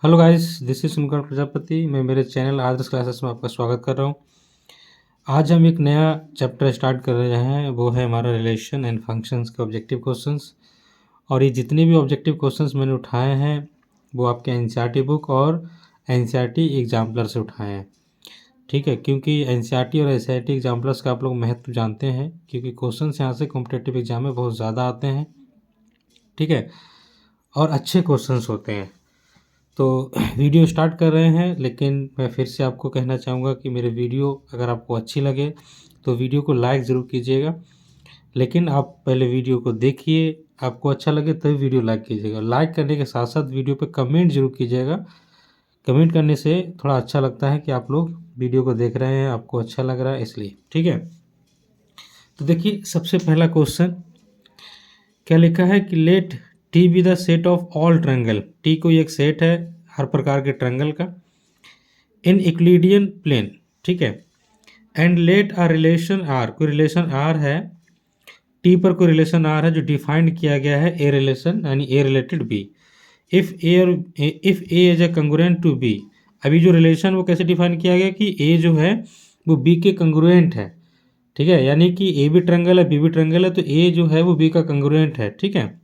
Hello guys, this is सुनकर प्रजापति। मैं मेरे चैनल आदर्श क्लासेस में आपका स्वागत कर रहा हूँ। आज हम एक नया चैप्टर स्टार्ट कर रहे हैं, वो है हमारा रिलेशन एंड फंक्शंस के ऑब्जेक्टिव क्वेश्चंस। और ये जितने भी ऑब्जेक्टिव क्वेश्चंस मैंने उठाए हैं वो आपके एनसीईआरटी बुक और एनसीईआरटी एग्जाम्पलर से उठाए हैं। ठीक है, क्योंकि एनसीईआरटी और एसआईटी एग्जाम्पलर्स का आप लोग महत्व जानते हैं, क्योंकि क्वेश्चन यहाँ से कॉम्पिटेटिव एग्जाम में बहुत ज़्यादा आते हैं। ठीक है, और अच्छे क्वेश्चंस होते हैं। तो वीडियो स्टार्ट कर रहे हैं, लेकिन मैं फिर से आपको कहना चाहूँगा कि मेरे वीडियो अगर आपको अच्छी लगे तो वीडियो को लाइक ज़रूर कीजिएगा। लेकिन आप पहले वीडियो को देखिए, आपको अच्छा लगे तभी वीडियो लाइक कीजिएगा। लाइक करने के साथ साथ वीडियो पे कमेंट जरूर कीजिएगा। कमेंट करने से थोड़ा अच्छा लगता है कि आप लोग वीडियो को देख रहे हैं, आपको अच्छा लग रहा है, इसलिए। ठीक है, तो देखिए सबसे पहला क्वेश्चन क्या लिखा है कि let T be the set of all triangle. T कोई एक सेट है हर प्रकार के ट्रायंगल का इन यूक्लिडियन प्लेन। ठीक है, and let a relation R, कोई रिलेशन आर है, टी पर कोई रिलेशन आर है जो डिफाइंड किया गया है ए रिलेशन यानी A related B. If A is a congruent to B. अभी जो रिलेशन वो कैसे डिफाइन किया गया कि ए जो है वो बी के कंग्रुएंट है। ठीक है, यानी कि ए भी ट्रायंगल है बी भी ट्रायंगल है, तो ए जो है वो बी का कंग्रुएंट है। ठीक है,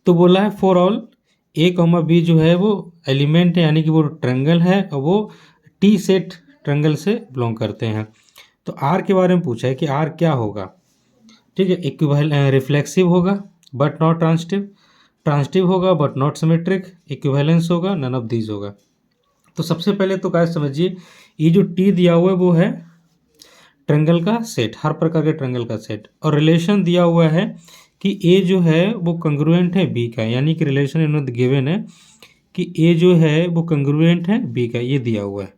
तो बोला है for all a comma b जो है वो एलिमेंट है, यानी कि वो ट्रायंगल है और वो टी सेट ट्रायंगल से बिलोंग करते हैं। तो आर के बारे में पूछा है कि आर क्या होगा। ठीक है, इक्विवेलेंट रिफ्लेक्सिव होगा बट नॉट ट्रांसिटिव, ट्रांसिटिव होगा बट नॉट सिमेट्रिक, इक्विवेलेंस होगा, नन ऑफ दीज होगा। तो सबसे पहले तो क्या समझिए, ये जो टी दिया हुआ है वो है ट्रायंगल का सेट, हर प्रकार के ट्रायंगल का सेट, और रिलेशन दिया हुआ है कि ए जो है वो कंग्रुएंट है बी का, यानी कि रिलेशन इन्होंने गिवन है कि ए जो है वो कंग्रुएंट है बी का, ये दिया हुआ है।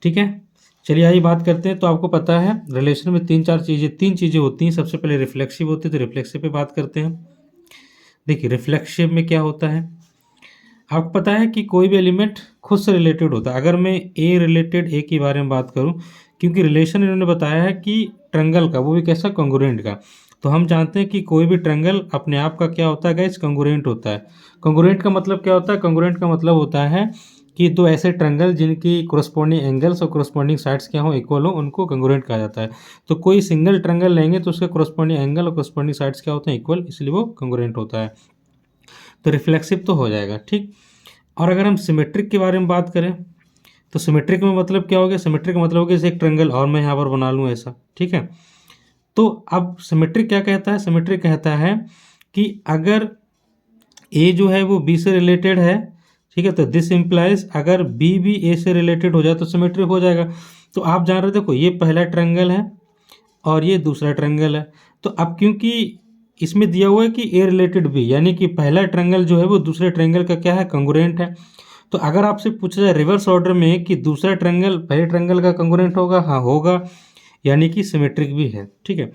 ठीक है, चलिए आइए बात करते हैं। तो आपको पता है रिलेशन में तीन चीज़ें होती हैं। सबसे पहले रिफ्लेक्सिव होती है, तो रिफ्लेक्सिव पे बात करते हैं। देखिए रिफ्लेक्सिव में क्या होता है, आपको पता है कि कोई भी एलिमेंट खुद से रिलेटेड होता है। अगर मैं ए रिलेटेड ए के बारे में बात करूं, क्योंकि रिलेशन इन्होंने बताया है कि ट्रायंगल का, वो भी कैसा, कंग्रुएंट का, तो हम जानते हैं कि कोई भी ट्रायंगल अपने आप का क्या होता है गाइस, कंग्रुएंट होता है। कंग्रुएंट का मतलब क्या होता है, कंग्रुएंट का मतलब होता है कि दो ऐसे ट्रायंगल जिनकी कोरस्पॉन्डिंग एंगल्स और कोरस्पॉन्डिंग साइड्स क्या हो, इक्वल हो, उनको कंग्रुएंट कहा जाता है। तो कोई सिंगल ट्रायंगल लेंगे तो उसके कोरस्पॉन्डिंग एंगल और कोरस्पॉन्डिंग साइड्स क्या होते हैं, इक्वल, इसलिए वो कंग्रुएंट होता है। तो रिफ्लेक्सिव तो हो जाएगा। ठीक, और अगर हम सिमेट्रिक के बारे में बात करें तो सिमेट्रिक में मतलब क्या हो गया, सिमेट्रिक मतलब हो गया जैसे एक ट्रायंगल और मैं यहाँ पर बना लूँ ऐसा। ठीक है, तो अब सिमेट्रिक क्या कहता है, सिमेट्रिक कहता है कि अगर ए जो है वो बी से रिलेटेड है, ठीक है, तो दिस इम्प्लाइज अगर बी भी ए से रिलेटेड हो जाए तो सिमेट्रिक हो जाएगा। तो आप जान रहे हो, देखो ये पहला ट्रायंगल है और ये दूसरा ट्रायंगल है। तो अब क्योंकि इसमें दिया हुआ है कि ए रिलेटेड बी, यानी कि पहला ट्रायंगल जो है वो दूसरे ट्रायंगल का क्या है, कंग्रुएंट है। तो अगर आपसे पूछा जाए रिवर्स ऑर्डर में कि दूसरा ट्रायंगल पहले ट्रायंगल का कंग्रुएंट होगा, हाँ होगा, यानी कि सिमेट्रिक भी है। ठीक है,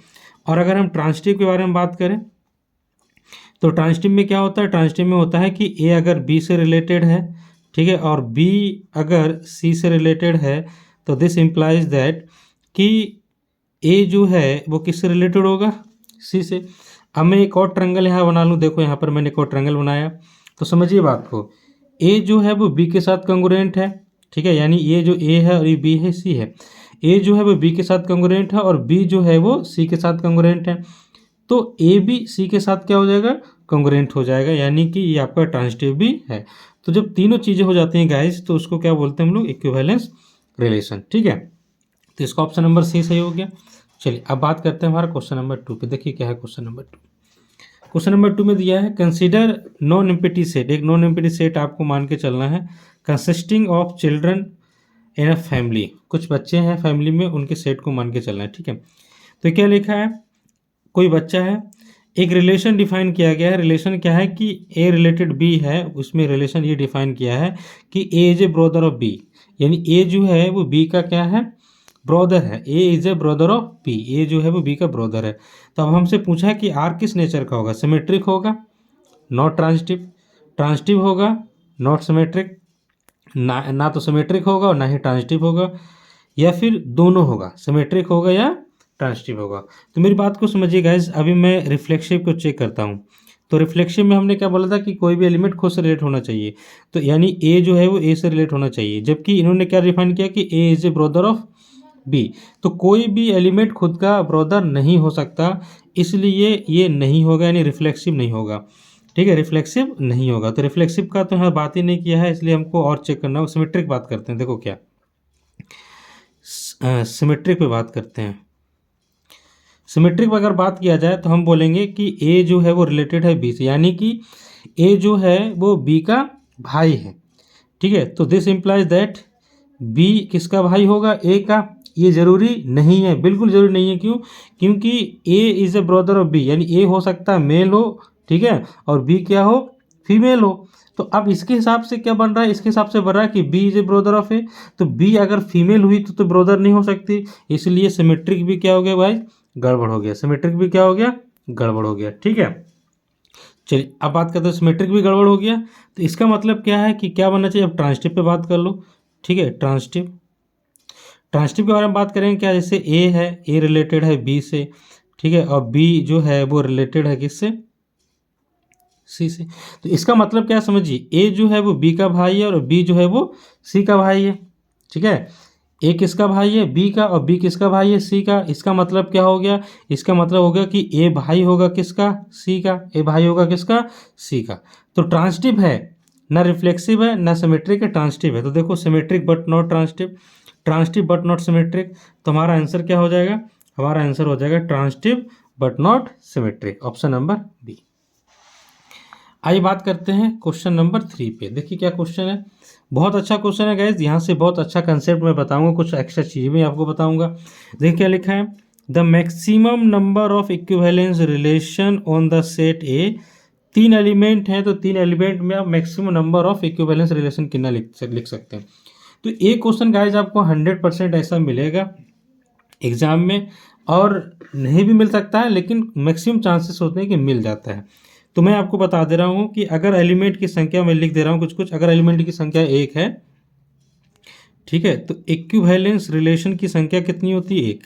और अगर हम ट्रांसिटिव के बारे में बात करें तो ट्रांसिटिव में क्या होता है, ट्रांसिटिव में होता है कि ए अगर बी से रिलेटेड है, ठीक है, और बी अगर सी से रिलेटेड है, तो दिस इम्प्लाइज दैट कि ए जो है वो किससे रिलेटेड होगा, सी से। अब मैं एक और ट्रायंगल यहाँ बना लूँ, देखो यहाँ पर मैंने एक और ट्रायंगल बनाया, तो समझिए बात को, ए जो है वो बी के साथ कंग्रुएंट है। ठीक है, यानी ये जो ए है और ये बी है, सी है, ए जो है वो बी के साथ कंग्रुएंट है और बी जो है वो सी के साथ कंग्रुएंट है। तो ए भी सी के साथ क्या हो जाएगा, कंग्रुएंट हो जाएगा, यानी कि ये आपका ट्रांसिटिव भी है। तो जब तीनों चीज़ें हो जाती हैं गाइस, तो उसको क्या बोलते हैं हम लोग, इक्विवेलेंस रिलेशन। ठीक है, तो इसका ऑप्शन नंबर सी सही हो गया। चलिए अब बात करते हैं हमारा क्वेश्चन नंबर 2 पे। देखिए क्या है क्वेश्चन नंबर 2। क्वेश्चन नंबर 2 में दिया है कंसीडर नॉन एम्प्टी सेट। एक नॉन एम्प्टी सेट आपको मान के चलना है, consisting of children in a family. कुछ बच्चे हैं फैमिली में, उनके सेट को मान के चलना है। ठीक है, तो क्या लिखा है, कोई बच्चा है, एक रिलेशन डिफाइन किया गया है। रिलेशन क्या है कि ए रिलेटेड बी है, उसमें रिलेशन ये डिफाइन किया है कि A is a brother of B, यानी ए जो है वो बी का क्या है, ब्रदर है। A is a brother of B, A जो है वो बी का ब्रदर है। तो अब हमसे पूछा है कि आर किस नेचर का होगा, सिमेट्रिक होगा, नॉट ट्रांसिटिव, ट्रांसिटिव होगा, नॉट सिमेट्रिक, ना तो सिमेट्रिक होगा और ना ही ट्रांसिटिव होगा, या फिर दोनों होगा, सिमेट्रिक होगा या ट्रांसिटिव होगा। तो मेरी बात को समझिए गाइज, अभी मैं रिफ्लेक्सिव को चेक करता हूँ। तो रिफ्लेक्सिव में हमने क्या बोला था कि कोई भी एलिमेंट खुद से रिलेट होना चाहिए, तो यानी ए जो है वो ए से रिलेट होना चाहिए, जबकि इन्होंने क्या डिफाइन किया कि A is a brother of B. तो कोई भी एलिमेंट खुद का ब्रदर नहीं हो सकता, इसलिए ये नहीं होगा, यानी रिफ्लेक्सिव नहीं होगा। ठीक है, रिफ्लेक्सिव नहीं होगा। तो रिफ्लेक्सिव का तो यहाँ बात ही नहीं किया है, इसलिए हमको और चेक करना होगा। सिमेट्रिक बात करते हैं, देखो क्या सिमेट्रिक पे बात करते हैं। सिमेट्रिक पर अगर बात किया जाए तो हम बोलेंगे कि ए जो है वो रिलेटेड है बी से, यानी कि ए जो है वो बी का भाई है। ठीक है, तो दिस इम्प्लाइज दैट बी किसका भाई होगा, ए का। ये जरूरी नहीं है, बिल्कुल जरूरी नहीं है। क्यों? क्योंकि A is a brother of B, यानी ए हो सकता है मेल हो, ठीक है, और बी क्या हो, फीमेल हो। तो अब इसके हिसाब से क्या बन रहा है, इसके हिसाब से बन रहा है कि B is a brother of A, तो बी अगर फीमेल हुई तो ब्रदर नहीं हो सकती, इसलिए सिमेट्रिक भी क्या हो गया भाई, गड़बड़ हो गया। सिमेट्रिक भी क्या हो गया, गड़बड़ हो गया। ठीक है, चलिए अब बात करते हैं सिमेट्रिक भी गड़बड़ हो गया, तो इसका मतलब क्या है कि क्या बनना चाहिए। अब ट्रांजिटिव पे बात कर लो। ठीक है, ट्रांजिटिव के बारे में बात करेंगे क्या, जैसे ए है, ए रिलेटेड है बी से, ठीक है, और बी जो है वो रिलेटेड है किससे, सी से। तो इसका मतलब क्या समझिए, ए जो है वो बी का भाई है और बी जो है वो सी का भाई है। ठीक है, ए किसका भाई है, बी का, और बी किसका भाई है, सी का। इसका मतलब क्या हो गया, इसका मतलब हो गया कि ए भाई होगा किसका, सी का। ए भाई होगा किसका, सी का। तो ट्रांजिटिव है, ना रिफ्लेक्सिव है ना सिमेट्रिक है, ट्रांजिटिव है। तो देखो symmetric but not transitive, transitive but not symmetric. तो हमारा आंसर क्या हो जाएगा, हमारा आंसर हो जाएगा transitive but not symmetric, option number B. आइए बात करते हैं क्वेश्चन नंबर 3 पे। देखिए क्या क्वेश्चन है, बहुत अच्छा क्वेश्चन है गाइज, यहाँ से बहुत अच्छा कंसेप्ट मैं बताऊंगा, कुछ एक्स्ट्रा चीज़ें भी आपको बताऊंगा। देखिए क्या लिखा है, the maximum number of equivalence relation on the set A. 3 element हैं, तो 3 एलिमेंट में आप maximum number of equivalence relation कितना लिख सकते हैं। तो एक क्वेश्चन गाइज आपको 100% ऐसा मिलेगा एग्जाम में, और नहीं भी मिल सकता है, लेकिन मैक्सिमम चांसेस होते हैं कि मिल जाता है। तो मैं आपको बता दे रहा हूँ कि अगर एलिमेंट की संख्या, मैं लिख दे रहा हूँ कुछ कुछ, अगर एलिमेंट की संख्या 1 है, ठीक है, तो इक्विवेलेंस रिलेशन की संख्या कितनी होती है, 1।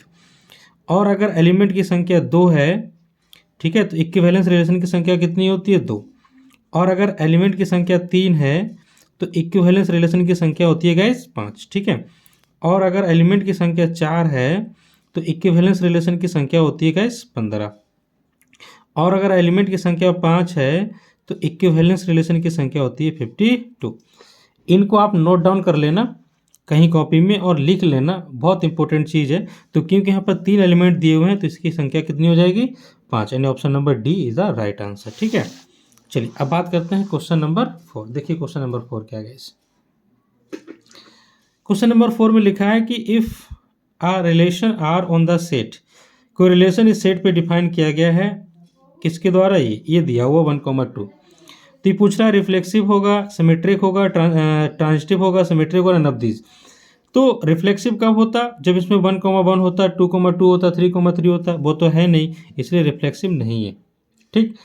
और अगर एलिमेंट की संख्या 2 है, ठीक है, तो इक्विवेलेंस रिलेशन की संख्या कितनी होती है, 2। और अगर एलिमेंट की संख्या 3 है, तो इक्विवेलेंस रिलेशन की संख्या होती है गाइस 5। ठीक है, और अगर एलिमेंट की संख्या 4 है, तो इक्विवेलेंस रिलेशन की संख्या होती है गाइस 15। और अगर एलिमेंट की संख्या 5 है, तो इक्विवेलेंस रिलेशन की संख्या होती है 52। इनको आप नोट डाउन कर लेना कहीं कॉपी में और लिख लेना, बहुत इंपॉर्टेंट चीज़ है। तो क्योंकि यहाँ पर 3 एलिमेंट दिए हुए हैं, तो इसकी संख्या कितनी हो जाएगी, 5, यानी option number D is the right answer. ठीक है, चलिए अब बात करते हैं क्वेश्चन नंबर 4। देखिए क्वेश्चन नंबर 4 क्या है। क्वेश्चन नंबर 4 में लिखा है कि if a relation R on the set, कोई रिलेशन इस सेट पे डिफाइन किया गया है, किसके द्वारा, ये दिया हुआ 1,2। तो ये पूछ रहा है रिफ्लेक्सिव होगा, सिमेट्रिक होगा, ट्रांजिटिव होगा, सिमेट्रिक होगा, नन ऑफ दीज। तो रिफ्लेक्सिव कब होता, जब इसमें 1,1 होता, 2,2 होता, 3,3 होता, वो तो है नहीं, इसलिए रिफ्लेक्सिव नहीं है। ठीक,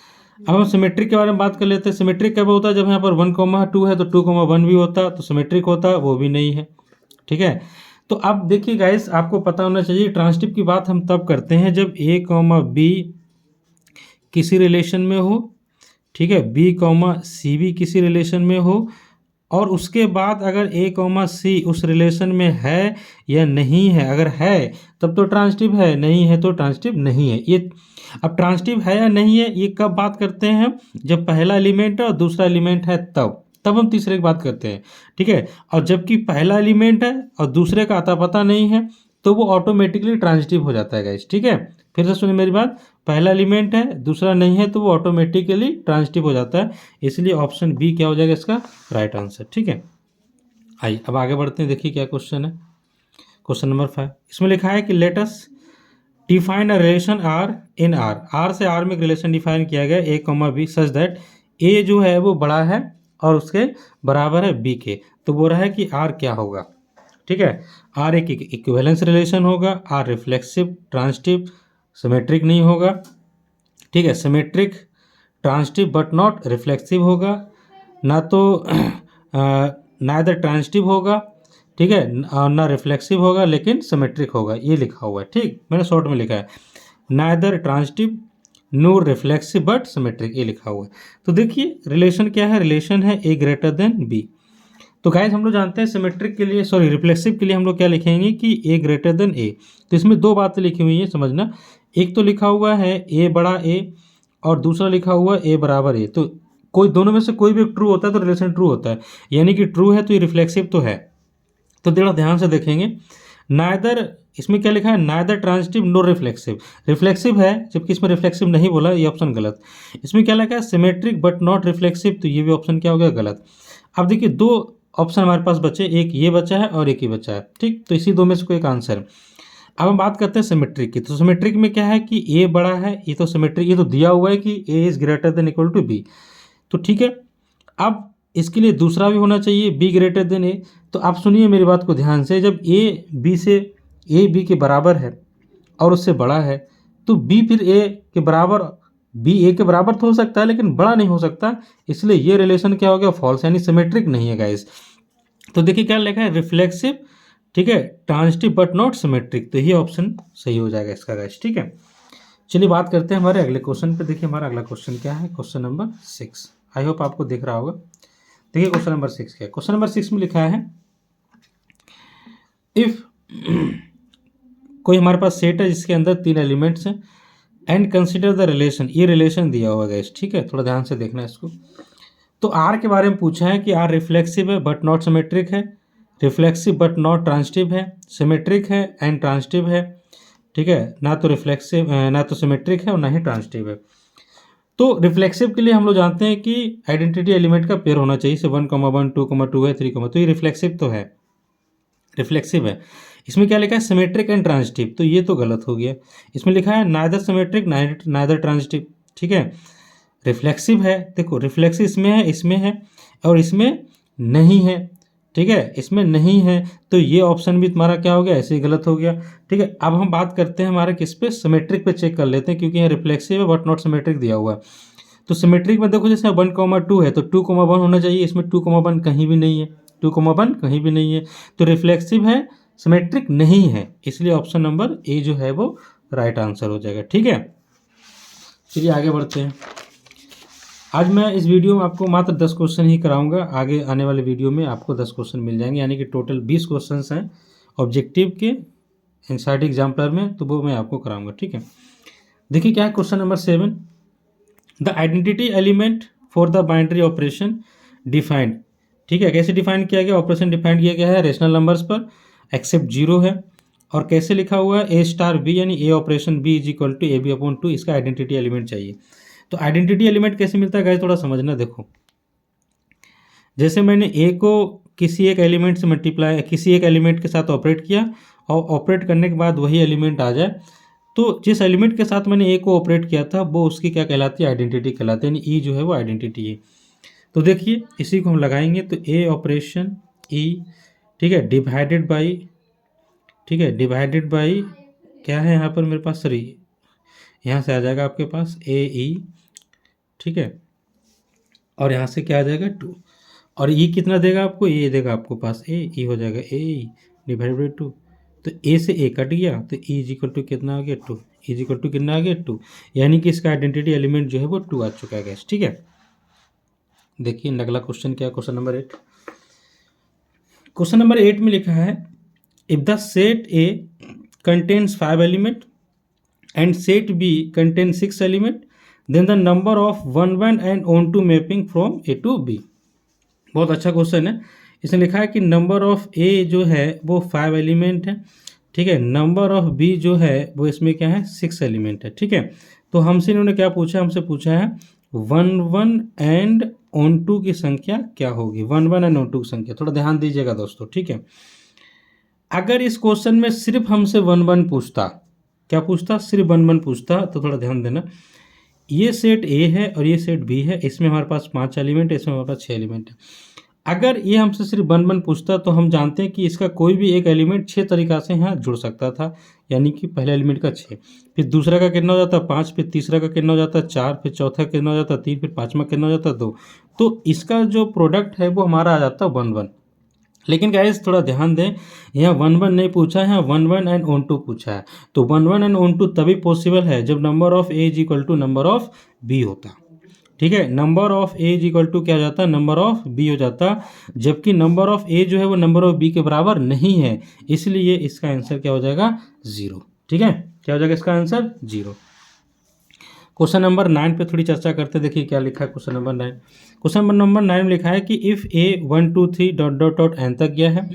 अब हम सिमेट्रिक के बारे में बात कर लेते हैं। सिमेट्रिक कब होता है, जब यहाँ पर 1,2 है तो 2,1 भी होता, तो सिमेट्रिक होता, वो भी नहीं है। ठीक है, तो अब देखिए गाइस, आपको पता होना चाहिए ट्रांजिटिव की बात हम तब करते हैं जब ए कॉमा बी किसी रिलेशन में हो, ठीक है, बी कॉमा सी भी किसी रिलेशन में हो, और उसके बाद अगर ए कॉमा सी उस रिलेशन में है या नहीं है। अगर है तब तो ट्रांजिटिव है, नहीं है तो ट्रांजिटिव नहीं है। ये अब ट्रांजिटिव है या नहीं है, ये कब बात करते हैं, जब पहला एलिमेंट है और दूसरा एलिमेंट है, तब हम तीसरे की बात करते हैं। ठीक है, और जबकि पहला एलिमेंट है और दूसरे का अता पता नहीं है, तो वो ऑटोमेटिकली ट्रांजिटिव हो जाता है गाइस। ठीक है, फिर से सुनिए मेरी बात, पहला एलिमेंट है दूसरा नहीं है, तो वो ऑटोमेटिकली ट्रांजिटिव हो जाता है, इसलिए ऑप्शन बी क्या हो जाएगा इसका राइट आंसर। ठीक है, आइए अब आगे बढ़ते हैं। देखिए क्या क्वेश्चन है, क्वेश्चन नंबर 5। इसमें लिखा है कि let us define a relation R in R से आर में एक रिलेशन डिफाइन किया गया a comma b such that a जो है वो बड़ा है और उसके बराबर है बी के। तो बोल रहा है कि आर क्या होगा। ठीक है, आर एक इक्विवेलेंस रिलेशन होगा, आर रिफ्लेक्सिव, ट्रांजिटिव, सिमेट्रिक नहीं होगा। ठीक है, symmetric, transitive but not reflexive होगा, ना तो ना इधर ट्रांजिटिव होगा, ठीक है, ना रिफ्लेक्सिव होगा, लेकिन सिमेट्रिक होगा, ये लिखा हुआ है। ठीक, मैंने शॉर्ट में लिखा है, ना इधर transitive no reflexive but symmetric, ये लिखा हुआ है। तो देखिए रिलेशन क्या है, रिलेशन है ए ग्रेटर देन बी। तो गाइस हम लोग जानते हैं सिमेट्रिक के लिए, सॉरी रिफ्लेक्सिव के लिए हम लोग क्या लिखेंगे कि ए ग्रेटर देन ए। तो इसमें दो बातें लिखी हुई हैं समझना, एक तो लिखा हुआ है ए बड़ा ए और दूसरा लिखा हुआ है ए बराबर ए। तो कोई दोनों में से कोई भी ट्रू होता है तो रिलेशन ट्रू होता है, यानी कि ट्रू है तो ये रिफ्लेक्सिव तो है। तो थोड़ा ध्यान से देखेंगे, नाइदर, इसमें क्या लिखा है, neither transitive no reflexive, reflexive है जबकि इसमें रिफ्लेक्सिव नहीं बोला, ये ऑप्शन गलत। इसमें क्या लिखा है, सिमेट्रिक बट नॉट रिफ्लेक्सिव, तो ये भी ऑप्शन क्या हो गया, गलत। अब देखिए दो ऑप्शन हमारे पास बचे, एक ये बचा है और एक ये बचा है, ठीक। तो इसी दो में से कोई एक आंसर। अब हम बात करते हैं सिमेट्रिक की। तो सिमेट्रिक में क्या है कि ए बड़ा है, ये तो सिमेट्रिक, ये तो दिया हुआ है कि A is greater than equal to B, तो ठीक है। अब इसके लिए दूसरा भी होना चाहिए बी ग्रेटर देन ए। तो आप सुनिए मेरी बात को ध्यान से, जब ए बी के बराबर है और उससे बड़ा है तो बी फिर ए के बराबर, बी ए के बराबर तो हो सकता है लेकिन बड़ा नहीं हो सकता, इसलिए ये रिलेशन क्या हो गया, फॉल्स, यानी सिमेट्रिक नहीं है गाइस। तो देखिए क्या लिखा है, रिफ्लेक्सिव, ठीक है, ट्रांजिटिव बट नॉट सिमेट्रिक, तो ये ऑप्शन सही हो जाएगा इसका गाइस, ठीक है। चलिए बात करते हैं हमारे अगले क्वेश्चन पे। देखिए हमारा अगला क्वेश्चन क्या है, क्वेश्चन नंबर 6। आई होप आपको दिख रहा होगा। देखिए क्वेश्चन नंबर 6 क्या है, क्वेश्चन नंबर 6 में लिखा है इफ कोई हमारे पास सेट है जिसके अंदर 3 एलिमेंट्स हैं एंड कंसिडर द रिलेशन, ये रिलेशन दिया हुआ है, ठीक है, थोड़ा ध्यान से देखना इसको। तो आर के बारे में पूछा है कि आर रिफ्लेक्सिव है बट नॉट सिमेट्रिक है, रिफ्लेक्सिव बट नॉट ट्रांजिटिव है, सिमेट्रिक है एंड ट्रांजिटिव है, ठीक है, ना तो रिफ्लेक्सिव ना तो सिमेट्रिक है और ना ही ट्रांजिटिव है। तो रिफ्लेक्सिव के लिए हम लोग जानते हैं कि आइडेंटिटी एलिमेंट का पेयर होना चाहिए, से 1,1, 2,2 है, 3, तो ये रिफ्लेक्सिव तो है, रिफ्लेक्सिव है। इसमें क्या लिखा है, सिमेट्रिक एंड ट्रांजिटिव, तो ये तो गलत हो गया। इसमें लिखा है नाइदर सिमेट्रिक नाइदर ट्रांजिटिव, ठीक है। रिफ्लेक्सिव है, देखो रिफ्लेक्सिव इसमें है और इसमें नहीं है, ठीक है, इसमें नहीं है, तो ये ऑप्शन भी तुम्हारा क्या हो गया, ऐसे ही गलत हो गया, ठीक है। अब हम बात करते हैं हमारे किस पे, सिमेट्रिक पे चेक कर लेते हैं, क्योंकि यहाँ रिफ्लेक्सिव है बट नॉट सिमेट्रिक दिया हुआ है। तो सिमेट्रिक में देखो जैसे 1,2 है तो 2,1 होना चाहिए, इसमें 2,1 कहीं भी नहीं है, 2,1 कहीं भी नहीं है, तो रिफ्लेक्सिव है, सिमेट्रिक नहीं है, इसलिए ऑप्शन नंबर ए जो है वो राइट आंसर हो जाएगा, ठीक है। चलिए आगे बढ़ते हैं। आज मैं इस वीडियो में आपको मात्र 10 क्वेश्चन ही कराऊंगा, आगे आने वाले वीडियो में आपको 10 क्वेश्चन मिल जाएंगे, यानी कि टोटल 20 क्वेश्चन हैं ऑब्जेक्टिव के एनसीईआरटी एग्जाम्पलर में, तो वो मैं आपको कराऊंगा, ठीक है। देखिए क्या है question number 7, the identity element for the binary operation defined, ठीक है, कैसे डिफाइन किया गया, ऑपरेशन डिफाइन किया गया है रेशनल नंबर्स पर एक्सेप्ट 0 है, और कैसे लिखा हुआ है ए स्टार बी, यानी A operation B is equal to A B upon 2, इसका आइडेंटिटी एलिमेंट चाहिए। तो आइडेंटिटी एलिमेंट कैसे मिलता है गाइस, थोड़ा समझना, देखो जैसे मैंने ए को किसी एक एलिमेंट से मल्टीप्लाई, किसी एक एलिमेंट के साथ ऑपरेट किया और ऑपरेट करने के बाद वही एलिमेंट आ जाए, तो जिस एलिमेंट के साथ मैंने ए को ऑपरेट किया था वो उसकी क्या कहलाती है, आइडेंटिटी कहलाती है, यानी ई जो है वो आइडेंटिटी है। तो देखिए इसी को हम लगाएंगे, तो ए ऑपरेशन ई, ठीक है, डिवाइडेड बाई, ठीक है, डिवाइडेड बाई क्या है यहाँ पर मेरे पास, सॉरी यहाँ से आ जाएगा आपके पास ए ई, ठीक है, और यहाँ से क्या आ जाएगा 2, और ई कितना देगा आपको, ये देगा आपको पास ए ई हो जाएगा ए ई डिवाइडेड बाई 2, तो ए से ए कट गया, तो ई इज इक्वल टू कितना आ गया 2, ई इज इक्वल टू कितना आ गया 2, यानी कि इसका आइडेंटिटी एलिमेंट जो है वो 2 आ चुका है गैस, ठीक है। देखिए अगला क्वेश्चन क्या है, क्वेश्चन नंबर 8। क्वेश्चन नंबर 8 में लिखा है if the set A contains 5 element and set B contains 6 element, then the number of 1 1 and on to mapping from A to B। बहुत अच्छा क्वेश्चन है। इसमें लिखा है कि नंबर ऑफ ए जो है वो 5 एलिमेंट है, ठीक है, नंबर ऑफ बी जो है वो इसमें क्या है 6 एलिमेंट है, ठीक है। तो हमसे इन्होंने क्या पूछा, हमसे पूछा है 1 1 एंड ऑन टू की संख्या क्या होगी, 1 1 एंड ऑन टू की संख्या, थोड़ा ध्यान दीजिएगा दोस्तों, ठीक है। अगर इस क्वेश्चन में सिर्फ हमसे 1 1 पूछता, क्या पूछता, सिर्फ 1 1 पूछता, तो थोड़ा ध्यान देना, ये सेट ए है और ये सेट बी है, इसमें हमारे पास 5 एलिमेंट है, इसमें हमारे पास 6 एलिमेंट है। अगर ये हमसे सिर्फ 1 1 पूछता तो हम जानते हैं कि इसका कोई भी एक एलिमेंट 6 तरीक़ा से यहाँ जुड़ सकता था, यानी कि पहले एलिमेंट का 6, फिर दूसरा का कितना हो जाता 5, फिर तीसरा का कितना हो जाता 4, फिर चौथा का कितना हो जाता 3, फिर पाँचवा कितना हो जाता 2, तो इसका जो प्रोडक्ट है वो हमारा आ जाता 1 1। लेकिन गाइस थोड़ा ध्यान दें, यहाँ 1 1 नहीं पूछा है, यहाँ 1 1 एंड ऑन 2 पूछा है। तो 1 1 एंड ऑन 2 तभी पॉसिबल है जब number of a is equal to number of b होता। ठीक है, number of a is equal to क्या हो जाता है, नंबर ऑफ बी हो जाता, जबकि नंबर ऑफ ए जो है वो नंबर ऑफ बी के बराबर नहीं है, इसलिए इसका आंसर क्या हो जाएगा, 0। ठीक है, क्या हो जाएगा इसका आंसर, 0। क्वेश्चन नंबर 9 पे थोड़ी चर्चा करते, देखिए क्या लिखा है क्वेश्चन नंबर 9। क्वेश्चन नंबर 9 में लिखा है कि if a 1 2 3 dot dot dot n तक गया है,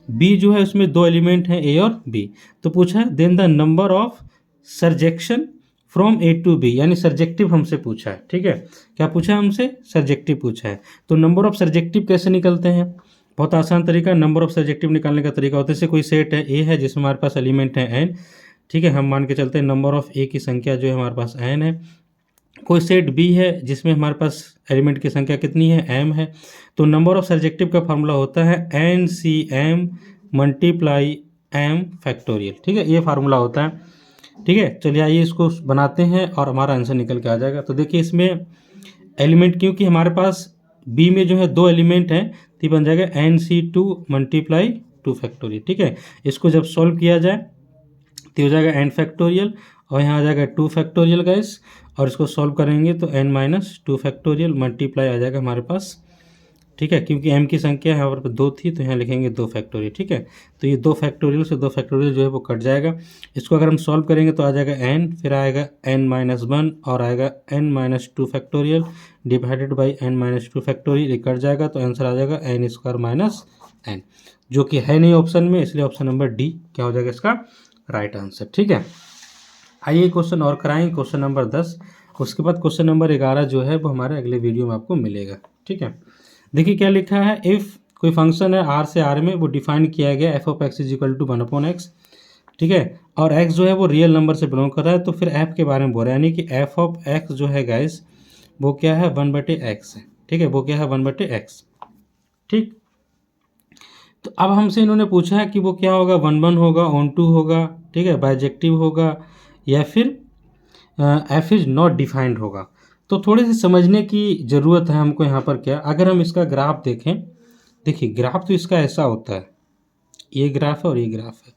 बी जो है उसमें 2 एलिमेंट हैं ए और बी, तो पूछा है then the number of surjection from A to B, यानी सरजेक्टिव हमसे पूछा है। ठीक है, क्या पूछा है हमसे, सरजेक्टिव पूछा है। तो नंबर ऑफ सरजेक्टिव कैसे निकलते हैं, बहुत आसान तरीका, नंबर ऑफ सरजेक्टिव निकालने का तरीका होता है, जैसे कोई सेट है ए है जिसमें हमारे पास एलिमेंट है एन। ठीक है, हम मान के चलते हैं नंबर ऑफ ए की संख्या जो है हमारे पास एन है। कोई सेट बी है जिसमें हमारे पास एलिमेंट की संख्या कितनी है, एम है। तो नंबर ऑफ सरजेक्टिव का फॉर्मूला होता है n c m multiply m factorial. ठीक है, ये फार्मूला होता है। ठीक है, चलिए आइए इसको बनाते हैं और हमारा आंसर निकल के आ जाएगा। तो देखिए इसमें एलिमेंट, क्योंकि हमारे पास बी में जो है 2 एलिमेंट हैं, तो ये बन जाएगा एन सी 2 मल्टीप्लाई 2 फैक्टोरियल। ठीक है, इसको जब सॉल्व किया जाए तो हो जाएगा एन फैक्टोरियल और यहाँ आ जाएगा 2 फैक्टोरियल गाइस, और इसको सॉल्व करेंगे तो n माइनस 2 फैक्टोरियल मल्टीप्लाई आ जाएगा हमारे पास। ठीक है, क्योंकि m की संख्या यहाँ पर 2 थी तो यहाँ लिखेंगे 2 फैक्टोरियल। ठीक है, तो ये 2 फैक्टोरियल से 2 फैक्टोरियल जो है वो कट जाएगा। इसको अगर हम सॉल्व करेंगे तो आ जाएगा n, फिर आएगा n माइनस 1 और आएगा n minus 2 factorial divided by n minus 2 factorial, ये कट जाएगा तो आंसर आ जाएगा n स्क्वायर माइनस n, जो कि है नहीं ऑप्शन में, इसलिए ऑप्शन नंबर डी क्या हो जाएगा इसका राइट आंसर। ठीक है, आइए क्वेश्चन और कराएंगे, क्वेश्चन नंबर 10। उसके बाद क्वेश्चन नंबर 11 जो है वो हमारे अगले वीडियो में आपको मिलेगा। ठीक है, देखिए क्या लिखा है, इफ़ कोई फंक्शन है आर से आर में, वो डिफाइन किया गया f of x is equal to 1/x। ठीक है, और एक्स जो है वो रियल नंबर से बिलोंग कर रहा है, तो फिर एफ के बारे में बोल रहा है, यानी कि एफ ऑफ एक्स जो है गाइस वो क्या है, 1/x है। ठीक है, वो क्या है, 1/x। ठीक, तो अब हमसे इन्होंने पूछा है कि वो क्या होगा, 1 1 होगा, ऑन 2 होगा, ठीक है, बाइजेक्टिव होगा, या फिर एफ इज नॉट डिफाइंड होगा। तो थोड़े से समझने की ज़रूरत है हमको यहाँ पर। क्या, अगर हम इसका ग्राफ देखें, देखिए ग्राफ तो इसका ऐसा होता है, ये ग्राफ है और ये ग्राफ है,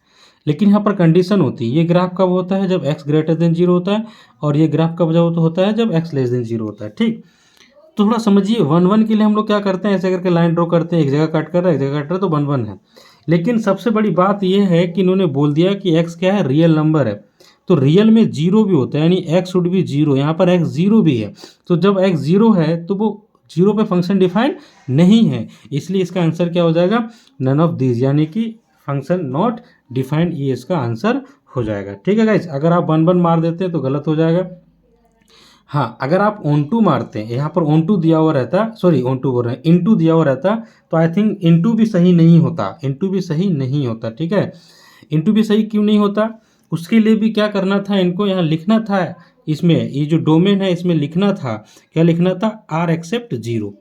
लेकिन यहाँ पर कंडीशन होती है, ये ग्राफ कब होता है जब x ग्रेटर देन 0 होता है, और ये ग्राफ कब जब होता है जब x लेस देन 0 होता है। ठीक, तो थोड़ा समझिए, 1 1 के लिए हम लोग क्या करते हैं, ऐसे करके लाइन ड्रॉ करते हैं, एक जगह कट कर रहा है एक जगह कट रहा है, तो 1 1 है। लेकिन सबसे बड़ी बात यह है कि इन्होंने बोल दिया कि x क्या है, रियल नंबर है, तो रियल में 0 भी होता है, यानी x शुड भी 0, यहाँ पर x 0 भी है, तो जब x 0 है तो वो 0 पे फंक्शन डिफाइंड नहीं है, इसलिए इसका आंसर क्या हो जाएगा, नन ऑफ दीज, यानी कि फंक्शन नॉट डिफाइंड, ये इसका आंसर हो जाएगा। ठीक है गाइज, अगर आप 1 1 मार देते हैं तो गलत हो जाएगा। हाँ, अगर आप ऑन टू मारते हैं, यहाँ पर ऑन टू दिया हुआ रहता, सॉरी ऑन टू बोल रहे हैं, इनटू दिया हुआ रहता, तो आई थिंक इनटू भी सही नहीं होता, इनटू भी सही नहीं होता। ठीक है, इनटू भी सही क्यों नहीं होता, उसके लिए भी क्या करना था, इनको यहाँ लिखना था, इसमें ये जो डोमेन है इसमें लिखना था, क्या लिखना था, आर एक्सेप्ट 0,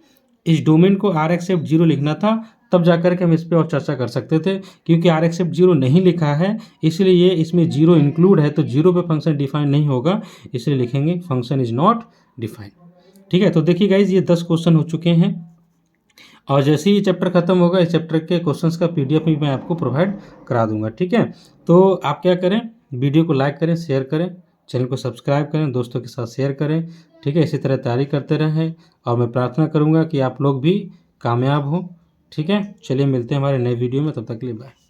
इस डोमेन को आर एक्सेप्ट 0 लिखना था, तब जाकर के हम इस पर और चर्चा कर सकते थे। क्योंकि आर एक्सेप्ट 0 नहीं लिखा है, इसलिए इसमें 0 इंक्लूड है, तो 0 पे फंक्शन डिफाइन नहीं होगा, इसलिए लिखेंगे फंक्शन इज नॉट डिफाइन। ठीक है, तो देखिए गाइज ये 10 क्वेश्चन हो चुके हैं, और जैसे ही चैप्टर खत्म होगा इस चैप्टर के क्वेश्चंस का PDF भी मैं आपको प्रोवाइड करा दूंगा। ठीक है, तो आप क्या करें, वीडियो को लाइक करें, शेयर करें, चैनल को सब्सक्राइब करें, दोस्तों के साथ शेयर करें। ठीक है, इसी तरह तैयारी करते रहें, और मैं प्रार्थना करूंगा कि आप लोग भी कामयाब हों। ठीक है, चलिए मिलते हैं हमारे नए वीडियो में, तब तक के लिए बाय।